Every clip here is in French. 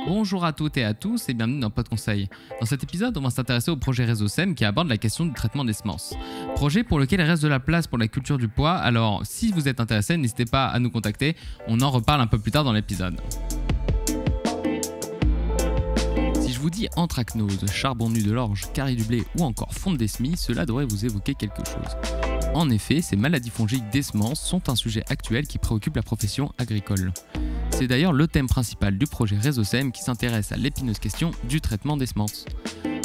Bonjour à toutes et à tous et bienvenue dans Pod Conseil. Dans cet épisode, on va s'intéresser au projet Rhizocème qui aborde la question du traitement des semences. Projet pour lequel il reste de la place pour la culture du pois, alors si vous êtes intéressé, n'hésitez pas à nous contacter, on en reparle un peu plus tard dans l'épisode. Si je vous dis anthracnose, charbon nu de l'orge, carie du blé ou encore fonte des semis, cela devrait vous évoquer quelque chose. En effet, ces maladies fongiques des semences sont un sujet actuel qui préoccupe la profession agricole. C'est d'ailleurs le thème principal du projet Rhizocème qui s'intéresse à l'épineuse question du traitement des semences.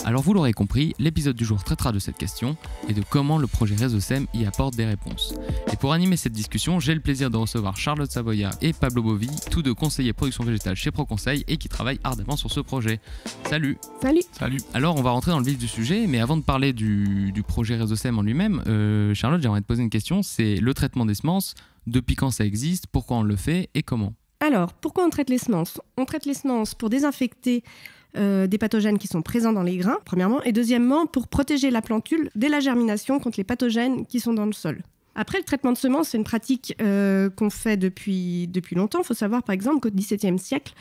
Alors vous l'aurez compris, l'épisode du jour traitera de cette question et de comment le projet Rhizocème y apporte des réponses. Et pour animer cette discussion, j'ai le plaisir de recevoir Charlotte Savoya et Pablo Bovi, tous deux conseillers production végétale chez ProConseil et qui travaillent ardemment sur ce projet. Salut. Salut. Alors on va rentrer dans le vif du sujet, mais avant de parler du projet Rhizocème en lui-même, Charlotte, j'aimerais te poser une question, c'est le traitement des semences, depuis quand ça existe, pourquoi on le fait et comment ? Alors, pourquoi on traite les semences ? On traite les semences pour désinfecter des pathogènes qui sont présents dans les grains, premièrement, et deuxièmement, pour protéger la plantule dès la germination contre les pathogènes qui sont dans le sol. Après, le traitement de semences, c'est une pratique qu'on fait depuis longtemps. Il faut savoir, par exemple, qu'au XVIIe siècle,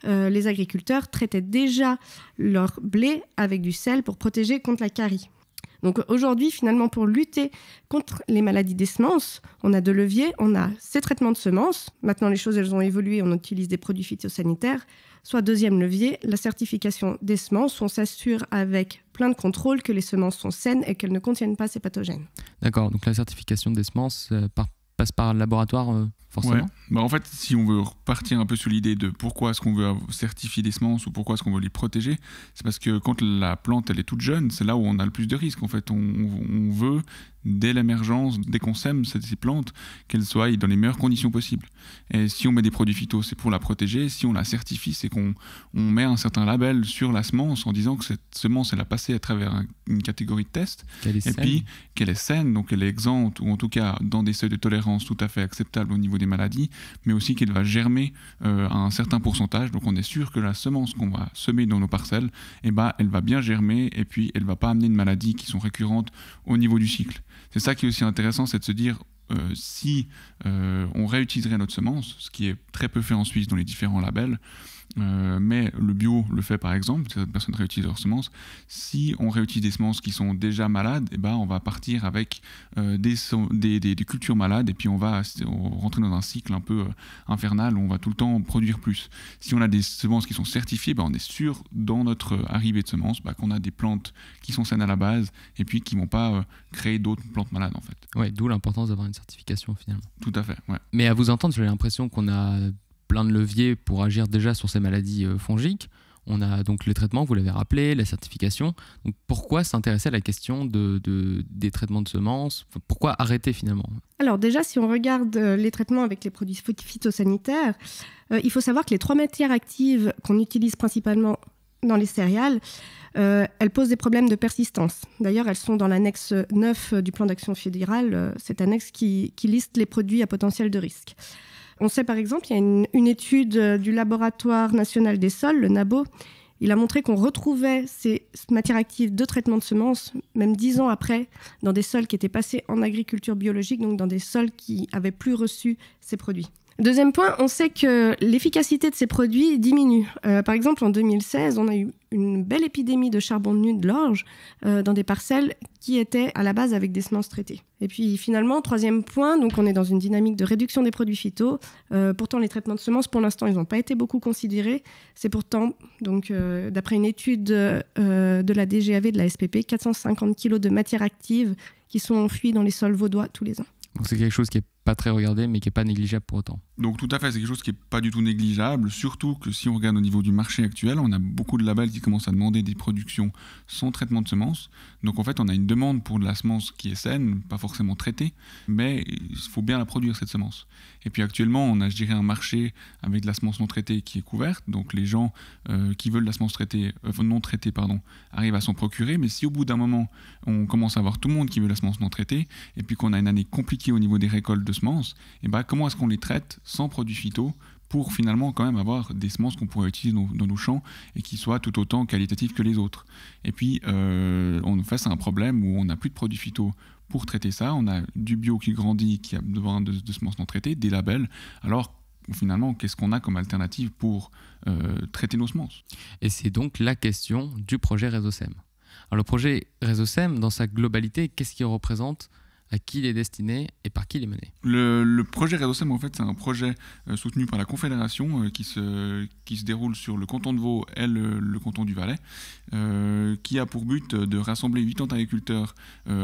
les agriculteurs traitaient déjà leur blé avec du sel pour protéger contre la carie. Donc aujourd'hui, finalement, pour lutter contre les maladies des semences, on a deux leviers. On a ces traitements de semences. Maintenant, les choses, elles ont évolué. On utilise des produits phytosanitaires. Soit deuxième levier, la certification des semences. On s'assure avec plein de contrôles que les semences sont saines et qu'elles ne contiennent pas ces pathogènes. D'accord, donc la certification des semences passe par le laboratoire forcément. Ouais. En fait, si on veut repartir un peu sur l'idée de pourquoi est-ce qu'on veut certifier des semences ou pourquoi est-ce qu'on veut les protéger, c'est parce que quand la plante elle est toute jeune, c'est là où on a le plus de risques. En fait, on veut, dès l'émergence, dès qu'on sème ces plantes, qu'elles soient dans les meilleures conditions possibles. Et si on met des produits phyto, c'est pour la protéger. Si on la certifie, c'est qu'on met un certain label sur la semence en disant que cette semence, elle a passé à travers une catégorie de test, puis qu'elle est saine, donc elle est exempte, ou en tout cas dans des seuils de tolérance tout à fait acceptables au niveau des maladies, mais aussi qu'elle va germer à un certain pourcentage. Donc on est sûr que la semence qu'on va semer dans nos parcelles, elle va bien germer et puis elle ne va pas amener de maladies qui sont récurrentes au niveau du cycle. C'est ça qui est aussi intéressant, c'est de se dire si on réutiliserait notre semence, ce qui est très peu fait en Suisse dans les différents labels, mais le bio le fait par exemple, certaines personnes réutilisent leurs semences. Si on réutilise des semences qui sont déjà malades, on va partir avec des cultures malades et puis on va rentrer dans un cycle un peu infernal où on va tout le temps produire plus. Si on a des semences qui sont certifiées, on est sûr dans notre arrivée de semences qu'on a des plantes qui sont saines à la base et puis qui ne vont pas créer d'autres plantes malades en fait. Ouais, d'où l'importance d'avoir une certification finalement. Tout à fait, ouais. Mais à vous entendre, j'ai l'impression qu'on a plein de leviers pour agir déjà sur ces maladies fongiques. On a donc les traitements, vous l'avez rappelé, la certification. Donc pourquoi s'intéresser à la question des traitements de semences ? Pourquoi arrêter finalement ? Alors déjà, si on regarde les traitements avec les produits phytosanitaires, il faut savoir que les 3 matières actives qu'on utilise principalement dans les céréales, elles posent des problèmes de persistance. D'ailleurs, elles sont dans l'annexe 9 du plan d'action fédéral, cette annexe qui liste les produits à potentiel de risque. On sait par exemple, il y a une étude du Laboratoire national des sols, le NABO, il a montré qu'on retrouvait ces matières actives de traitement de semences, même 10 ans après, dans des sols qui étaient passés en agriculture biologique, donc dans des sols qui n'avaient plus reçu ces produits. Deuxième point, on sait que l'efficacité de ces produits diminue. Par exemple, en 2016, on a eu une belle épidémie de charbon nu de l'orge dans des parcelles qui étaient à la base avec des semences traitées. Et puis finalement, troisième point, donc on est dans une dynamique de réduction des produits phyto. Pourtant, les traitements de semences, pour l'instant, ils n'ont pas été beaucoup considérés. C'est pourtant, donc, d'après une étude de la DGAV, de la SPP, 450 kg de matières actives qui sont enfouies dans les sols vaudois tous les ans. Donc c'est quelque chose qui n'est pas très regardé, mais qui n'est pas négligeable pour autant. Donc tout à fait, c'est quelque chose qui n'est pas du tout négligeable, surtout que si on regarde au niveau du marché actuel, on a beaucoup de labels qui commencent à demander des productions sans traitement de semences. Donc en fait, on a une demande pour de la semence qui est saine, pas forcément traitée, mais il faut bien la produire cette semence. Et puis actuellement, on a, je dirais, un marché avec de la semence non traitée qui est couverte, donc les gens qui veulent de la semence non traitée arrivent à s'en procurer, mais si au bout d'un moment, on commence à avoir tout le monde qui veut la semence non traitée, et puis qu'on a une année compliquée au niveau des récoltes de semences, comment est-ce qu'on les traite sans produits phyto pour finalement quand même avoir des semences qu'on pourrait utiliser dans nos champs et qui soient tout autant qualitatives que les autres. Et puis, on est face à un problème où on n'a plus de produits phyto pour traiter ça. On a du bio qui grandit, qui a besoin de semences non traitées, des labels. Alors, finalement, qu'est-ce qu'on a comme alternative pour traiter nos semences. Et c'est donc la question du projet Rhizocème. Alors le projet Rhizocème, dans sa globalité, qu'est-ce qu'il représente ? À qui il est destiné et par qui il est mené? Le projet Rhizocème, en fait, c'est un projet soutenu par la Confédération qui se déroule sur le canton de Vaud et le canton du Valais, qui a pour but de rassembler 80 agriculteurs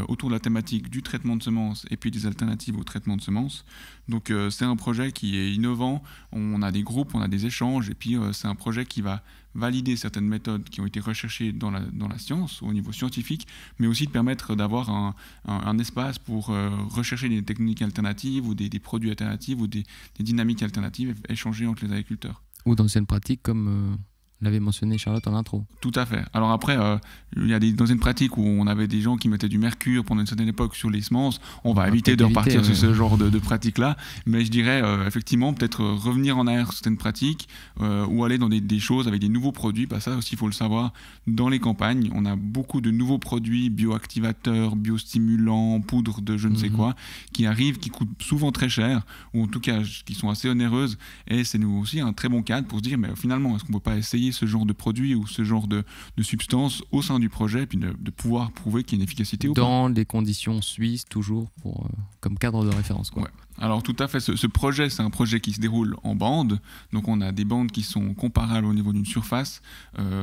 autour de la thématique du traitement de semences et puis des alternatives au traitement de semences. Donc c'est un projet qui est innovant, on a des groupes, on a des échanges, et puis c'est un projet qui va valider certaines méthodes qui ont été recherchées dans la science, au niveau scientifique, mais aussi de permettre d'avoir un espace pour rechercher des techniques alternatives ou des produits alternatifs ou des dynamiques alternatives échangées entre les agriculteurs. Ou d'anciennes pratiques comme l'avait mentionné Charlotte en intro. Tout à fait. Alors après, il y a dans une pratique où on avait des gens qui mettaient du mercure pendant une certaine époque sur les semences. On va éviter de repartir sur ce genre de pratique-là. Mais je dirais, effectivement, peut-être revenir en arrière sur certaines pratiques ou aller dans des choses avec des nouveaux produits. Ça aussi, il faut le savoir. Dans les campagnes, on a beaucoup de nouveaux produits bioactivateurs, biostimulants, poudres de je ne sais quoi, qui arrivent, qui coûtent souvent très cher, ou en tout cas qui sont assez onéreuses. Et c'est nous aussi un très bon cadre pour se dire, mais finalement, est-ce qu'on ne peut pas essayer ce genre de produit ou ce genre de substance au sein du projet, et puis de pouvoir prouver qu'il y a une efficacité ou pas. Dans des conditions suisses, toujours, comme cadre de référence, quoi. Ouais. Alors tout à fait, ce projet, c'est un projet qui se déroule en bandes, donc on a des bandes qui sont comparables au niveau d'une surface,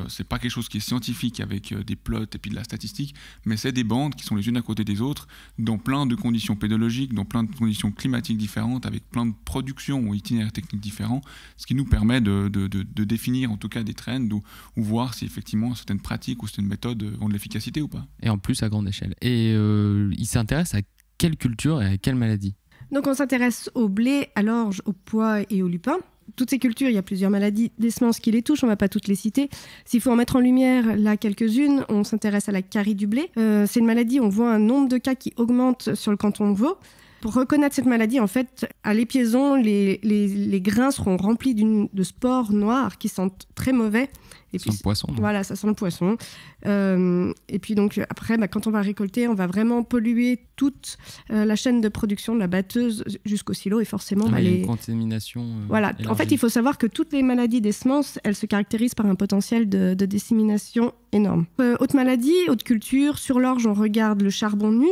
c'est pas quelque chose qui est scientifique avec des plots et puis de la statistique, mais c'est des bandes qui sont les unes à côté des autres, dans plein de conditions pédologiques, dans plein de conditions climatiques différentes, avec plein de productions ou itinéraires techniques différents, ce qui nous permet de définir en tout cas des trends ou voir si effectivement certaines pratiques ou certaines méthodes ont de l'efficacité ou pas. Et en plus à grande échelle. Et il s'intéresse à quelle culture et à quelle maladie? Donc on s'intéresse au blé, à l'orge, au pois et au lupin. Toutes ces cultures, il y a plusieurs maladies des semences qui les touchent, on ne va pas toutes les citer. S'il faut en mettre en lumière là quelques-unes, on s'intéresse à la carie du blé. C'est une maladie, on voit un nombre de cas qui augmente sur le canton de Vaud. Pour reconnaître cette maladie, en fait, à l'épiaison, les grains seront remplis de spores noires qui sentent très mauvais. Et puis, ça sent le poisson. Voilà, ça sent le poisson. Et puis donc après, quand on va récolter, on va vraiment polluer toute la chaîne de production de la batteuse jusqu'au silo et forcément les contaminations. Voilà. Élargies. En fait, il faut savoir que toutes les maladies des semences, elles se caractérisent par un potentiel de dissémination énorme. Autre maladie, autre culture, sur l'orge, on regarde le charbon nu.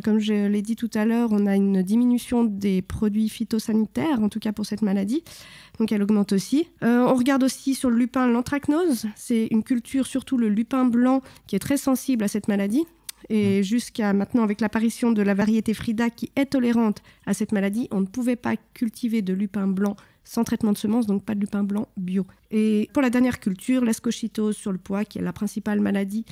Comme je l'ai dit tout à l'heure, on a une diminution des produits phytosanitaires, en tout cas pour cette maladie. Donc elle augmente aussi. On regarde aussi sur le lupin l'anthracnose. C'est une culture, surtout le lupin blanc, qui est très sensible à cette maladie. Et jusqu'à maintenant, avec l'apparition de la variété Frida qui est tolérante à cette maladie, on ne pouvait pas cultiver de lupin blanc sans traitement de semences, donc pas de lupin blanc bio. Et pour la dernière culture, l'escochitose sur le pois, qui est la principale maladie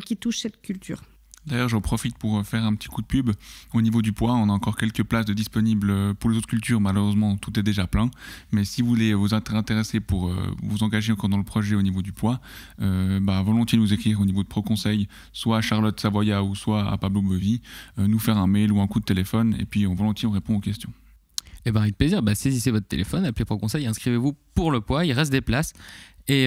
qui touche cette culture. D'ailleurs, j'en profite pour faire un petit coup de pub. Au niveau du pois, on a encore quelques places de disponibles pour les autres cultures. Malheureusement, tout est déjà plein. Mais si vous voulez vous intéresser pour vous engager encore dans le projet au niveau du pois, volontiers nous écrire au niveau de ProConseil, soit à Charlotte Savoya ou soit à Pablo Bovy, nous faire un mail ou un coup de téléphone, et puis volontiers on répond aux questions. Et avec plaisir, saisissez votre téléphone, appelez ProConseil, inscrivez-vous pour le pois, il reste des places. Et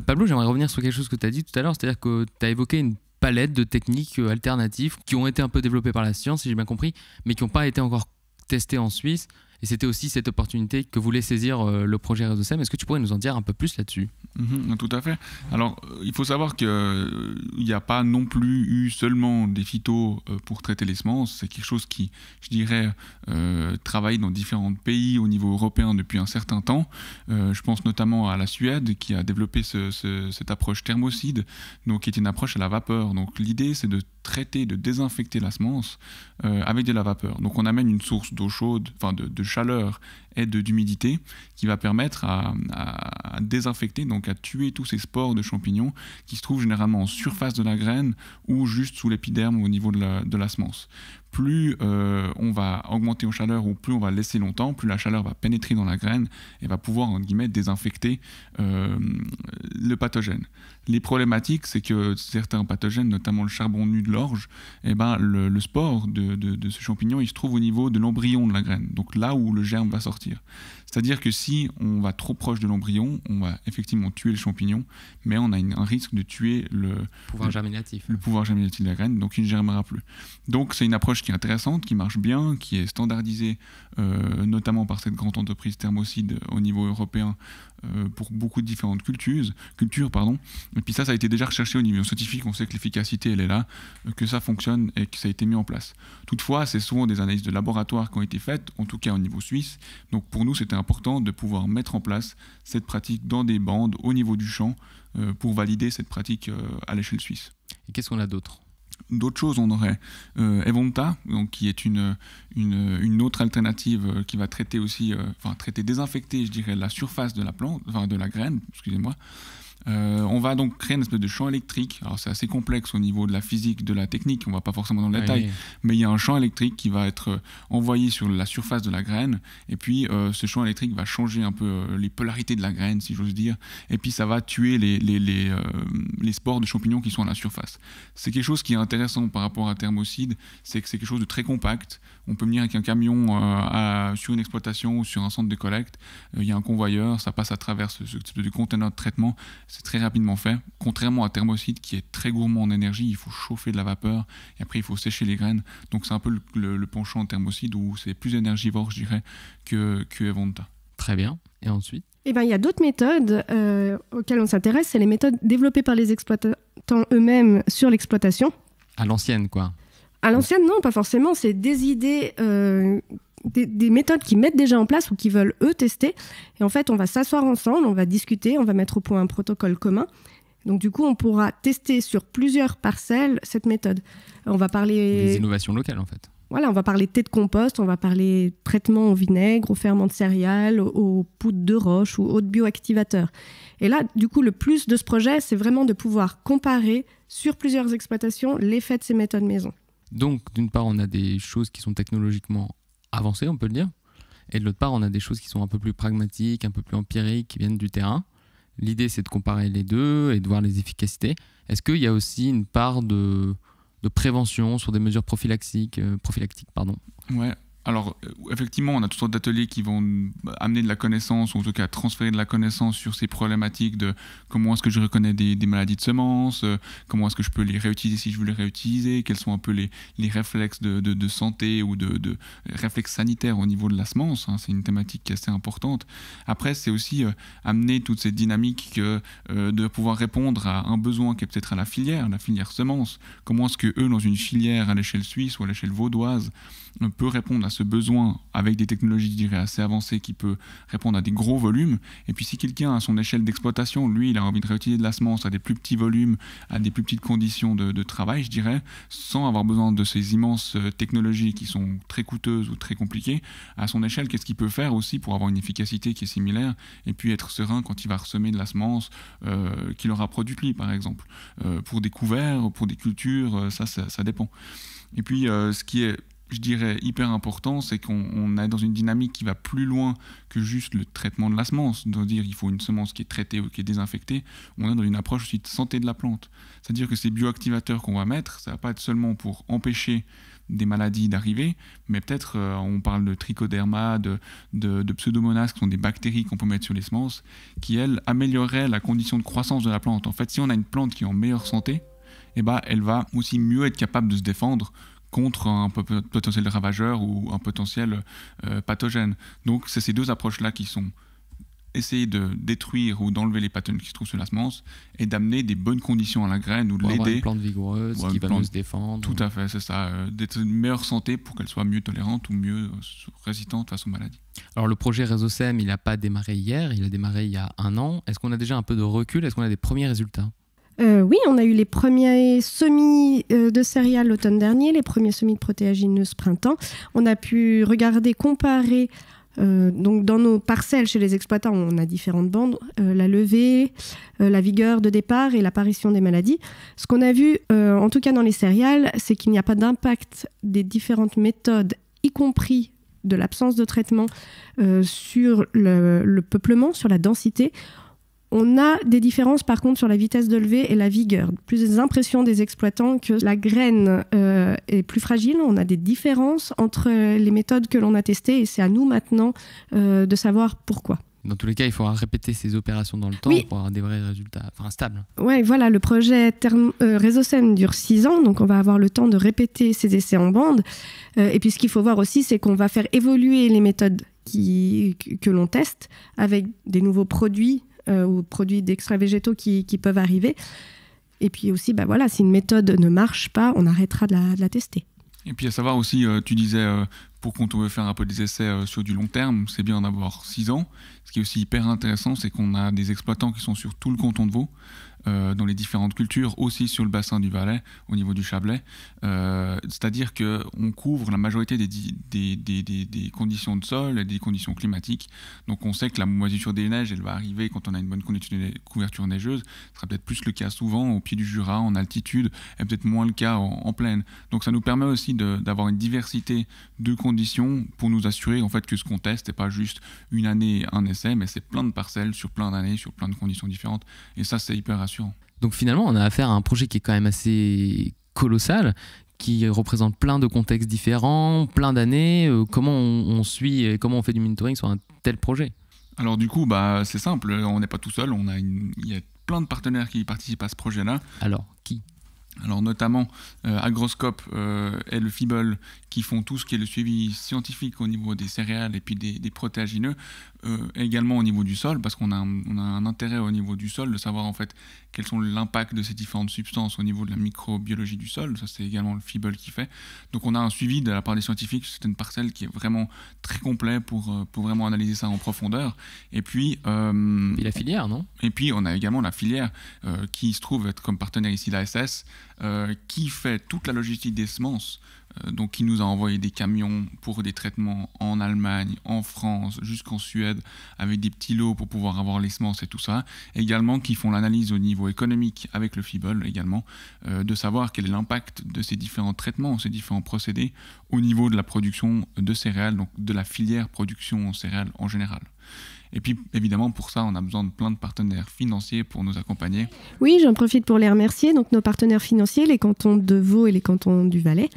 Pablo, j'aimerais revenir sur quelque chose que tu as dit tout à l'heure, c'est-à-dire que tu as évoqué une palette de techniques alternatives qui ont été un peu développées par la science, si j'ai bien compris, mais qui n'ont pas été encore testées en Suisse. Et c'était aussi cette opportunité que voulait saisir le projet Rhizocème. Est-ce que tu pourrais nous en dire un peu plus là-dessus ? Tout à fait. Alors, il faut savoir qu'il n'y a pas non plus eu seulement des phytos pour traiter les semences. C'est quelque chose qui, je dirais, travaille dans différents pays au niveau européen depuis un certain temps. Je pense notamment à la Suède qui a développé cette approche thermocide, donc qui est une approche à la vapeur. Donc l'idée, c'est de traiter, de désinfecter la semence avec de la vapeur. Donc on amène une source d'eau chaude, enfin de chaleur et d'humidité qui va permettre à désinfecter, donc à tuer tous ces spores de champignons qui se trouvent généralement en surface de la graine ou juste sous l'épiderme au niveau de la semence. Plus on va augmenter en chaleur ou plus on va laisser longtemps, plus la chaleur va pénétrer dans la graine et va pouvoir, entre guillemets, désinfecter le pathogène. Les problématiques, c'est que certains pathogènes, notamment le charbon nu de l'orge, le spore de ce champignon, il se trouve au niveau de l'embryon de la graine, donc là où le germe va sortir. C'est-à-dire que si on va trop proche de l'embryon, on va effectivement tuer le champignon, mais on a un risque de tuer le pouvoir germinatif de la graine, donc il ne germera plus. Donc c'est une approche qui est intéressante, qui marche bien, qui est standardisée notamment par cette grande entreprise Thermocide au niveau européen pour beaucoup de différentes cultures. Et puis ça a été déjà recherché au niveau scientifique, on sait que l'efficacité elle est là, que ça fonctionne et que ça a été mis en place. Toutefois, c'est souvent des analyses de laboratoire qui ont été faites, en tout cas au niveau suisse. Donc pour nous, c'était important de pouvoir mettre en place cette pratique dans des bandes au niveau du champ pour valider cette pratique à l'échelle suisse. Et qu'est-ce qu'on a d'autre ? D'autres choses, on aurait Evonta, donc, qui est une autre alternative qui va traiter aussi, désinfecter, je dirais, la surface de la plante, de la graine, excusez-moi. On va donc créer une espèce de champ électrique. Alors c'est assez complexe au niveau de la physique, de la technique, on ne va pas forcément dans le détail, mais il y a un champ électrique qui va être envoyé sur la surface de la graine, et puis ce champ électrique va changer un peu les polarités de la graine, si j'ose dire, et puis ça va tuer les spores de champignons qui sont à la surface. C'est quelque chose qui est intéressant par rapport à Thermocide, c'est que c'est quelque chose de très compact. On peut venir avec un camion sur une exploitation ou sur un centre de collecte, il y a un convoyeur, ça passe à travers ce type de conteneur de traitement. C'est très rapidement fait, contrairement à Thermocide qui est très gourmand en énergie, il faut chauffer de la vapeur et après il faut sécher les graines. Donc c'est un peu le penchant Thermocide où c'est plus énergivore, je dirais, que Evonta. Très bien. Et ensuite ? Il y a d'autres méthodes auxquelles on s'intéresse, c'est les méthodes développées par les exploitants eux-mêmes sur l'exploitation. À l'ancienne, quoi. À l'ancienne, non, pas forcément. C'est des idées... Des méthodes qu'ils mettent déjà en place ou qu'ils veulent eux tester. Et en fait, on va s'asseoir ensemble, on va discuter, on va mettre au point un protocole commun. Donc du coup, on pourra tester sur plusieurs parcelles cette méthode. On va parler... Des innovations locales, en fait. Voilà, on va parler thé de compost, on va parler traitement au vinaigre, au ferment de céréales, aux poudres de roche ou autres bioactivateurs. Et là, du coup, le plus de ce projet, c'est vraiment de pouvoir comparer sur plusieurs exploitations l'effet de ces méthodes maison. Donc, d'une part, on a des choses qui sont technologiquement avancées, on peut le dire. Et de l'autre part, on a des choses qui sont un peu plus pragmatiques, un peu plus empiriques, qui viennent du terrain. L'idée, c'est de comparer les deux et de voir les efficacités. Est-ce qu'il y a aussi une part de prévention sur des mesures prophylactiques, Ouais. Alors, effectivement, on a toutes sortes d'ateliers qui vont amener de la connaissance, ou en tout cas transférer de la connaissance sur ces problématiques de comment est-ce que je reconnais des maladies de semences, comment est-ce que je peux les réutiliser si je veux les réutiliser, quels sont un peu les réflexes de santé ou de réflexes sanitaires au niveau de la semence, hein, c'est une thématique qui est assez importante. Après, c'est aussi amener toute cette dynamique de pouvoir répondre à un besoin qui est peut-être à la filière semence. Comment est-ce que eux, dans une filière à l'échelle suisse ou à l'échelle vaudoise, peut répondre à ce besoin avec des technologies, je dirais, assez avancées qui peut répondre à des gros volumes. Et puis si quelqu'un à son échelle d'exploitation, lui, il a envie de réutiliser de la semence à des plus petits volumes, à des plus petites conditions de travail, je dirais, sans avoir besoin de ces immenses technologies qui sont très coûteuses ou très compliquées, à son échelle, qu'est-ce qu'il peut faire aussi pour avoir une efficacité qui est similaire et puis être serein quand il va ressemer de la semence qu'il aura produite lui, par exemple. Pour des couverts, pour des cultures, ça dépend. Et puis ce qui est, je dirais, hyper important, c'est qu'on est dans une dynamique qui va plus loin que juste le traitement de la semence. C'est-à-dire qu'il faut une semence qui est traitée ou qui est désinfectée. On est dans une approche aussi de santé de la plante. C'est-à-dire que ces bioactivateurs qu'on va mettre, ça ne va pas être seulement pour empêcher des maladies d'arriver, mais peut-être, on parle de trichoderma, de pseudomonas, qui sont des bactéries qu'on peut mettre sur les semences, qui, elles, amélioreraient la condition de croissance de la plante. En fait, si on a une plante qui est en meilleure santé, eh ben, elle va aussi mieux être capable de se défendre contre un potentiel ravageur ou un potentiel pathogène. Donc c'est ces deux approches-là qui sont essayer de détruire ou d'enlever les pathogènes qui se trouvent sur la semence et d'amener des bonnes conditions à la graine ou de l'aider. Une plante vigoureuse qui va mieux se défendre. Tout à fait, c'est ça. D'être une meilleure santé pour qu'elle soit mieux tolérante ou mieux résistante face aux maladies. Alors le projet Rhizocème, il n'a pas démarré hier, il a démarré il y a 1 an. Est-ce qu'on a déjà un peu de recul? Est-ce qu'on a des premiers résultats? Oui, on a eu les premiers semis de céréales l'automne dernier, les premiers semis de protéagineuses printemps. On a pu regarder, comparer, donc dans nos parcelles chez les exploitants, on a différentes bandes, la levée, la vigueur de départ et l'apparition des maladies. Ce qu'on a vu, en tout cas dans les céréales, c'est qu'il n'y a pas d'impact des différentes méthodes, y compris de l'absence de traitement sur le peuplement, sur la densité. On a des différences par contre sur la vitesse de levée et la vigueur. Plus des impressions des exploitants que la graine est plus fragile. On a des différences entre les méthodes que l'on a testées et c'est à nous maintenant de savoir pourquoi. Dans tous les cas, il faudra répéter ces opérations dans le temps pour avoir des vrais résultats, stables. Oui, voilà, le projet Résocène dure 6 ans, donc on va avoir le temps de répéter ces essais en bande. Et puis ce qu'il faut voir aussi, c'est qu'on va faire évoluer les méthodes que l'on teste avec des nouveaux produits ou produits d'extraits végétaux qui peuvent arriver. Et puis aussi, si une méthode ne marche pas, on arrêtera de la tester. Et puis à savoir aussi, tu disais, pour quand on veut faire un peu des essais sur du long terme, c'est bien d'avoir 6 ans. Ce qui est aussi hyper intéressant, c'est qu'on a des exploitants qui sont sur tout le canton de Vaud, dans les différentes cultures, aussi sur le bassin du Valais, au niveau du Chablais. C'est-à-dire qu'on couvre la majorité des conditions de sol et des conditions climatiques. Donc on sait que la moisissure des neiges, elle va arriver quand on a une bonne couverture neigeuse. Ce sera peut-être plus le cas souvent au pied du Jura, en altitude, et peut-être moins le cas en plaine. Donc ça nous permet aussi d'avoir une diversité de conditions pour nous assurer en fait, que ce qu'on teste n'est pas juste une année, un essai, mais c'est plein de parcelles sur plein d'années, sur plein de conditions différentes. Et ça, c'est hyper rassurant. Donc finalement, on a affaire à un projet qui est quand même assez colossal, qui représente plein de contextes différents, plein d'années. Comment on suit et comment on fait du monitoring sur un tel projet ? Alors du coup, c'est simple, on n'est pas tout seul, il y a plein de partenaires qui participent à ce projet-là. Alors, qui ? Alors notamment Agroscope et le FIBOL qui font tout ce qui est le suivi scientifique au niveau des céréales et puis des protéagineux, également au niveau du sol, parce qu'on a un intérêt au niveau du sol de savoir en fait quels sont l'impact de ces différentes substances au niveau de la microbiologie du sol. Ça c'est également le FIBOL qui fait. Donc on a un suivi de la part des scientifiques sur certaines parcelles qui est vraiment très complet pour vraiment analyser ça en profondeur. Et puis et la filière, non ? Et puis on a également la filière qui se trouve être comme partenaire ici l'ASS, qui fait toute la logistique des semences, donc qui nous a envoyé des camions pour des traitements en Allemagne, en France, jusqu'en Suède, avec des petits lots pour pouvoir avoir les semences et tout ça. Également qui font l'analyse au niveau économique avec le FIBOL également, de savoir quel est l'impact de ces différents traitements, ces différents procédés au niveau de la production de céréales, donc de la filière production céréales en général. Et puis, évidemment, pour ça, on a besoin de plein de partenaires financiers pour nous accompagner. Oui, j'en profite pour les remercier. Donc, nos partenaires financiers, les cantons de Vaud et les cantons du Valais,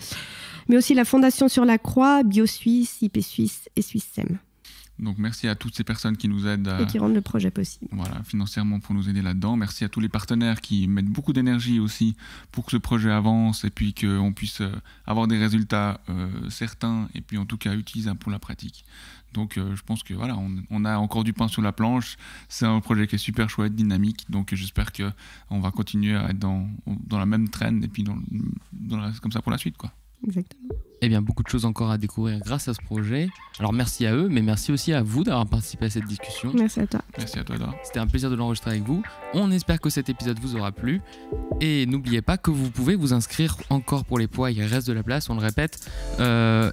mais aussi la Fondation sur la Croix, BioSuisse, IP Suisse et SwissSem. Donc, merci à toutes ces personnes qui nous aident et qui rendent le projet possible. Voilà, financièrement pour nous aider là-dedans. Merci à tous les partenaires qui mettent beaucoup d'énergie aussi pour que ce projet avance et puis qu'on puisse avoir des résultats certains et puis en tout cas utilisables pour la pratique. Donc je pense que voilà, on a encore du pain sur la planche. C'est un projet qui est super chouette, dynamique. Donc j'espère qu'on va continuer à être dans la même trend et puis comme ça pour la suite, quoi. Exactement. Eh bien, beaucoup de choses encore à découvrir grâce à ce projet. Alors merci à eux, mais merci aussi à vous d'avoir participé à cette discussion. Merci à toi. Merci à toi, Dora. C'était un plaisir de l'enregistrer avec vous. On espère que cet épisode vous aura plu. Et n'oubliez pas que vous pouvez vous inscrire encore pour les poids. Il reste de la place, on le répète.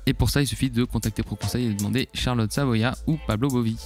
Et pour ça, il suffit de contacter ProConseil et de demander Charlotte Savoya ou Pablo Bovi.